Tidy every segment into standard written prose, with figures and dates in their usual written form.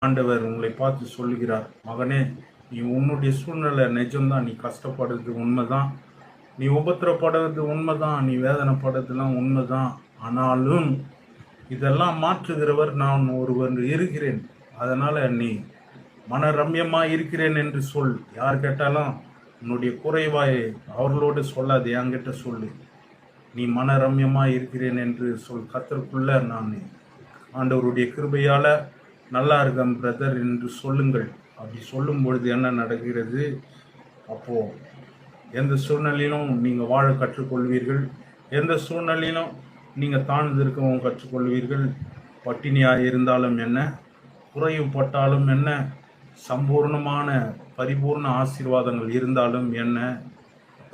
ஆண்டவர் உங்களை பார்த்து சொல்லுகிறார், மகனே, நீ உன்னுடைய சூழ்நிலை நிஜம்தான், நீ கஷ்டப்படுறது உண்மைதான், நீ உபத்திரப்படுறது உண்மைதான், நீ வேதனைப்படுறதுலாம் உண்மைதான். ஆனாலும் இதெல்லாம் மாற்றுகிறவர் நான் ஒருவர் இருக்கிறேன். அதனால நீ மன ரம்யமா இருக்கிறேன் என்று சொல். யார் கேட்டாலும் உன்னுடைய குறைவாய் அவர்களோடு சொல்லாது, என்கிட்ட சொல்லு. நீ மன ரம்யமா இருக்கிறேன் என்று சொல். கர்த்தருக்குள்ள நான் ஆண்டவருடைய கிருபையால நல்லா இருக்கேன் பிரதர் என்று சொல்லுங்கள். அப்படி சொல்லும் பொழுது என்ன நடக்கிறது? அப்போ எந்த சூழ்நிலையிலும் நீங்கள் வாழ கற்றுக்கொள்வீர்கள். எந்த சூழ்நிலையிலும் நீங்கள் தாழ்ந்திருக்கவும் கற்றுக்கொள்வீர்கள். பட்டினியாக இருந்தாலும் என்ன, குறைவுபட்டாலும் என்ன, சம்பூர்ணமான பரிபூர்ண ஆசீர்வாதங்கள் இருந்தாலும் என்ன,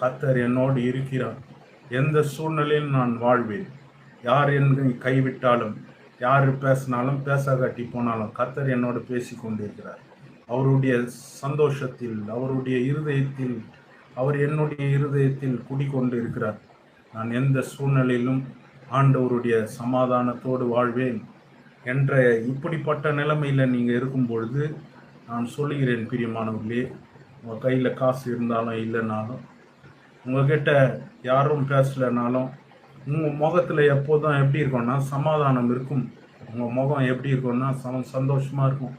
கர்த்தர் என்னோடு இருக்கிறார். எந்த சூழ்நிலையில் நான் வாழ்வேன். யார் என்னை கைவிட்டாலும், யார் பேசினாலும், பேசாகாட்டி போனாலும் கர்த்தர் என்னோடு பேசி கொண்டிருக்கிறார். அவருடைய சந்தோஷத்தில், அவருடைய இருதயத்தில், அவர் என்னுடைய இருதயத்தில் குடிக்கொண்டு இருக்கிறார். நான் எந்த சூழ்நிலையிலும் ஆண்டவருடைய சமாதானத்தோடு வாழ்வேன் என்ற இப்படிப்பட்ட நிலைமையில் நீங்கள் இருக்கும் பொழுது நான் சொல்லுகிறேன், பிரியமானவர்களே, உங்கள் கையில் காசு இருந்தாலும் இல்லைனாலும், உங்கள்கிட்ட யாரும் பேசலைனாலும், உங்கள் முகத்தில் எப்போதும் எப்படி இருக்கும்னா சமாதானம் இருக்கும். உங்கள் முகம் எப்படி இருக்கும்னா சந்தோஷமாக இருக்கும்.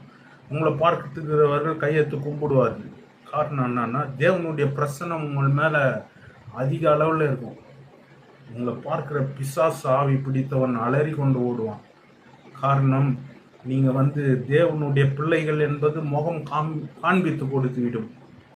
உங்களை பார்க்கிறவர்கள் கையெழுத்து கும்பிடுவார்கள். காரணம் என்னன்னா, தேவனுடைய பிரசன்னம் உங்கள் மேலே அதிக அளவில் இருக்கும். உங்களை பார்க்குற பிசாசு ஆவி பிடித்தவன் அலறி கொண்டு ஓடுவான். காரணம், நீங்கள் தேவனுடைய பிள்ளைகள் என்பது முகம் காண்பித்து கொடுத்து விடும்.